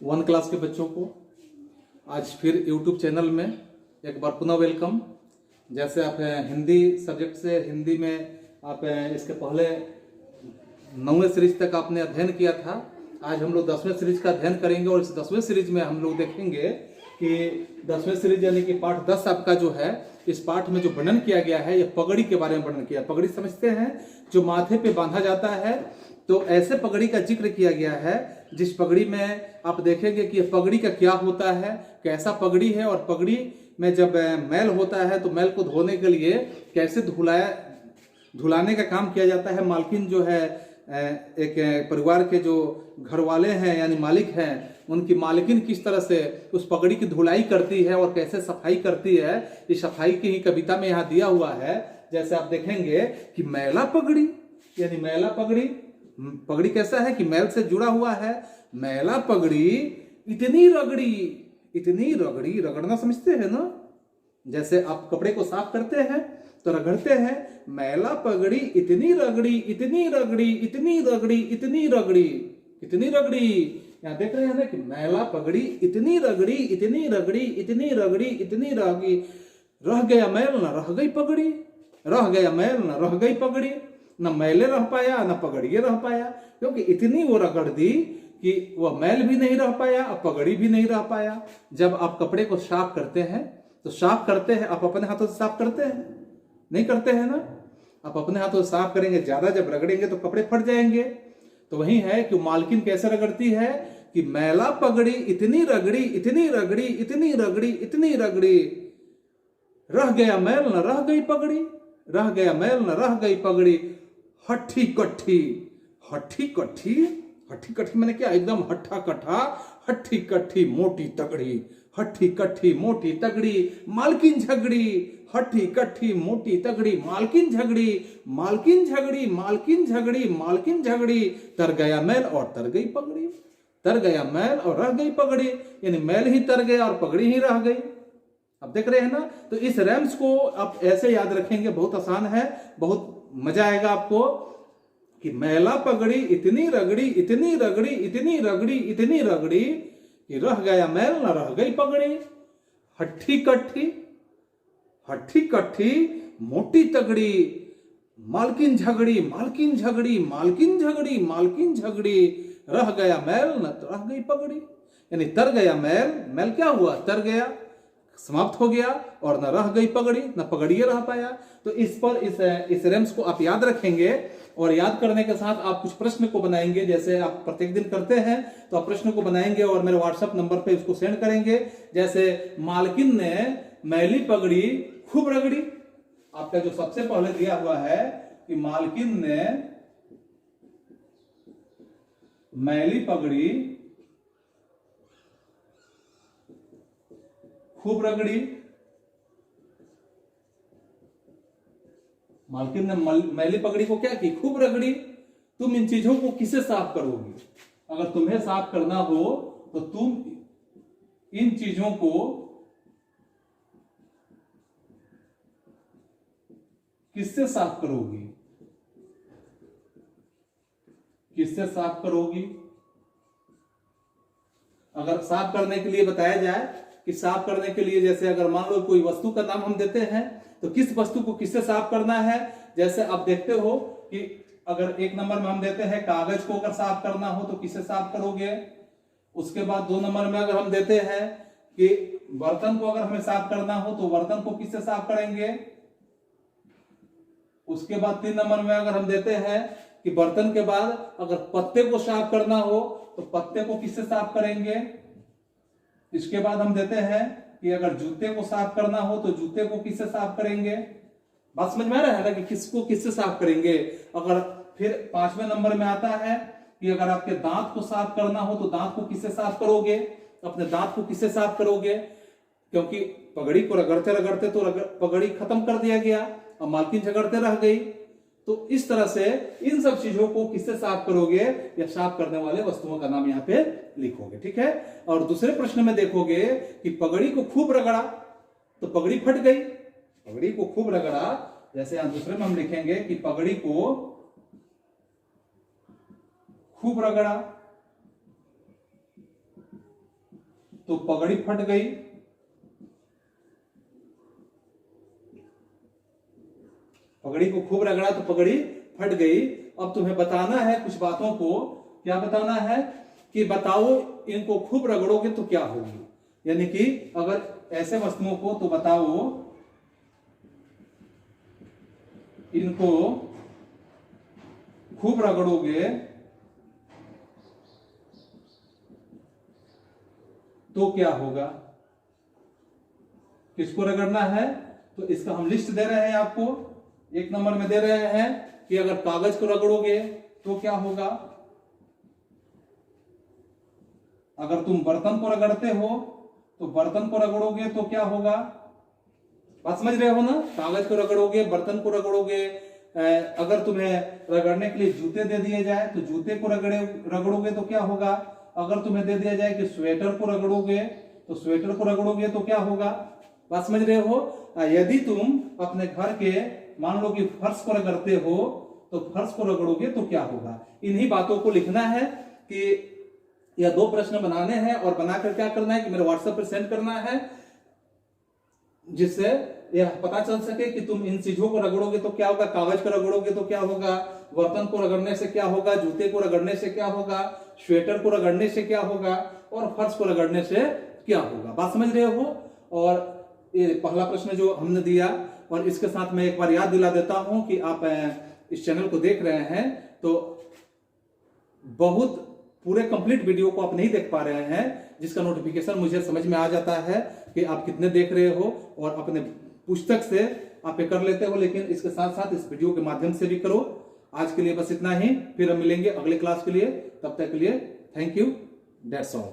One class के बच्चों को आज फिर यूट्यूब चैनल में एक बार पुनः वेलकम। जैसे आप हिंदी सब्जेक्ट से हिंदी में आप इसके पहले 9वें सीरीज तक आपने अध्ययन किया था। आज हम लोग 10वें सीरीज का अध्ययन करेंगे और इस 10वें सीरीज में हम लोग देखेंगे कि 10वें सीरीज यानी कि पाठ 10 आपका जो है, इस पाठ में जो वर्णन किया गया है यह पगड़ी के बारे में वर्णन किया। पगड़ी समझते हैं, जो माथे पे बांधा जाता है। तो ऐसे पगड़ी का जिक्र किया गया है जिस पगड़ी में आप देखेंगे कि यह पगड़ी का क्या होता है, कैसा पगड़ी है, और पगड़ी में जब मैल होता है तो मैल को धोने के लिए कैसे धुलाने का काम किया जाता है। मालकिन जो है, एक परिवार के जो घर वाले हैं यानी मालिक हैं, उनकी मालकिन किस तरह से उस पगड़ी की धुलाई करती है और कैसे सफाई करती है, इस सफाई की ही कविता में यहाँ दिया हुआ है। जैसे आप देखेंगे कि मैला पगड़ी यानी मैला पगड़ी, पगड़ी कैसा है कि मैल से जुड़ा हुआ है। मैला पगड़ी इतनी रगड़ी, रगड़ना समझते हैं ना। जैसे आप कपड़े को साफ करते हैं तो रगड़ते हैं। मैला पगड़ी इतनी रगड़ी। यहाँ देख रहे हैं ना कि मैला पगड़ी इतनी रगड़ी। रह गया मैल न रह गई पगड़ी, रह गया मैल न रह गई पगड़ी। न मैले रह पाया न पगड़िए रह पाया, क्योंकि इतनी वो रगड़ दी कि वह मैल भी नहीं रह पाया और पगड़ी भी नहीं रह पाया। जब आप कपड़े को साफ करते हैं तो साफ करते हैं, आप अपने हाथों से साफ करते हैं, नहीं करते हैं ना। आप अपने हाथों से साफ करेंगे, ज्यादा जब रगड़ेंगे तो कपड़े फट जाएंगे। तो वही है कि मालकिन कैसे रगड़ती है कि मैला पगड़ी इतनी रगड़ी। रह गया मैल न रह गई पगड़ी, रह गया मैल न रह गई पगड़ी। हट्ठी कट्ठी मैंने क्या, एकदम हट्ठा कट्ठा, हट्ठी कट्ठी मोटी तगड़ी, हट्ठी कट्ठी मोटी तगड़ी मालकिन झगड़ी, हट्ठी कट्ठी मोटी तगड़ी मालकिन झगड़ी। तर गया मैल और तर गई पगड़ी, तर गया मैल और रह गई पगड़ी, यानी मैल ही तर गया और पगड़ी ही रह गई। अब देख रहे हैं ना। तो इस रैम्स को आप ऐसे याद रखेंगे, बहुत आसान है, बहुत मजा आएगा आपको कि मैला पगड़ी इतनी रगड़ी कि रह गया मैल न रह गई पगड़ी। हट्ठी कट्ठी मोटी तगड़ी मालकिन झगड़ी, रह गया मैल न रह गई पगड़ी। यानी तर गया मैल, मैल क्या हुआ, तर गया, समाप्त हो गया, और न रह गई पगड़ी, न पगड़िए रह पाया। तो इस पर इस रेम्स को आप याद रखेंगे और याद करने के साथ आप कुछ प्रश्न को बनाएंगे। जैसे आप प्रत्येक दिन करते हैं तो आप प्रश्न को बनाएंगे और मेरे व्हाट्सएप नंबर पे उसको सेंड करेंगे। जैसे मालकिन ने मैली पगड़ी खूब रगड़ी, आपका जो सबसे पहले दिया हुआ है कि मालकिन ने मैली पगड़ी खूब रगड़ी। मालकिन ने मैली पगड़ी को क्या की, खूब रगड़ी। तुम इन चीजों को किससे साफ करोगी? अगर तुम्हें साफ करना हो तो तुम इन चीजों को किससे साफ करोगी? किससे साफ करोगी? अगर साफ करने के लिए बताया जाए कि साफ करने के लिए, जैसे अगर मान लो कोई वस्तु का नाम हम देते हैं तो किस वस्तु को किससे साफ करना है। जैसे आप देखते हो कि अगर 1 नंबर में हम देते हैं कागज को अगर साफ करना हो तो किससे साफ करोगे। उसके बाद 2 नंबर में अगर हम देते हैं कि बर्तन को अगर हमें साफ करना हो तो बर्तन को किससे साफ करेंगे। उसके बाद 3 नंबर में अगर हम देते हैं कि बर्तन के बाद अगर पत्ते को साफ करना हो तो पत्ते को किससे साफ करेंगे। इसके बाद हम देते हैं कि अगर जूते को साफ करना हो तो जूते को किससे साफ करेंगे। बात समझ में आ रहा है ना कि किसको किससे साफ करेंगे। अगर फिर 5वें नंबर में आता है कि अगर आपके दांत को साफ करना हो तो दांत को किससे साफ करोगे, अपने दांत को किससे साफ करोगे, क्योंकि पगड़ी को रगड़ते तो पगड़ी खत्म कर दिया गया और मालकिन झगड़ते रह गई। तो इस तरह से इन सब चीजों को किससे साफ करोगे, या साफ करने वाले वस्तुओं का नाम यहाँ पे लिखोगे, ठीक है। और दूसरे प्रश्न में देखोगे कि पगड़ी को खूब रगड़ा तो पगड़ी फट गई। पगड़ी को खूब रगड़ा, जैसे यहां दूसरे में हम लिखेंगे कि पगड़ी को खूब रगड़ा तो पगड़ी फट गई, पगड़ी को खूब रगड़ा तो पगड़ी फट गई। अब तुम्हें बताना है कुछ बातों को। क्या बताना है कि बताओ इनको खूब रगड़ोगे तो क्या होगी, यानी कि अगर ऐसे वस्तुओं को तो बताओ इनको खूब रगड़ोगे तो क्या होगा। किसको रगड़ना है, तो इसका हम लिस्ट दे रहे हैं आपको। एक नंबर में दे रहे हैं कि अगर कागज को रगड़ोगे तो क्या होगा, अगर तुम बर्तन को रगड़ते हो तो बर्तन को रगड़ोगे तो क्या होगा। बात समझ रहे हो ना, कागज को रगड़ोगे, बर्तन को रगड़ोगे। अगर तुम्हें रगड़ने के लिए जूते दे दिए जाए तो जूते को रगड़ोगे तो क्या होगा। अगर तुम्हें दे दिया जाए कि स्वेटर को रगड़ोगे तो स्वेटर को रगड़ोगे तो क्या होगा। बात समझ रहे हो। यदि तुम अपने घर के मान लो कि फर्श को रगड़ते हो तो फर्श को रगड़ोगे तो क्या होगा। इन्हीं बातों को लिखना है कि यह 2 प्रश्न बनाने हैं और बनाकर क्या करना है कि मेरे व्हाट्सएप पर सेंड करना है, जिससे यह पता चल सके कि तुम इन चीजों को रगड़ोगे तो क्या होगा, कागज को रगड़ोगे तो क्या होगा, बर्तन को रगड़ने से क्या होगा, जूते को रगड़ने से क्या होगा, स्वेटर को रगड़ने से क्या होगा और फर्श को रगड़ने से क्या होगा। बात समझ रहे हो। और ये पहला प्रश्न जो हमने दिया, और इसके साथ मैं एक बार याद दिला देता हूं कि आप इस चैनल को देख रहे हैं तो बहुत पूरे कंप्लीट वीडियो को आप नहीं देख पा रहे हैं, जिसका नोटिफिकेशन मुझे समझ में आ जाता है कि आप कितने देख रहे हो, और अपने पुस्तक से आप ये कर लेते हो, लेकिन इसके साथ साथ इस वीडियो के माध्यम से भी करो। आज के लिए बस इतना ही, फिर हम मिलेंगे अगले क्लास के लिए। तब तक के लिए थैंक यू, दैट्स ऑल।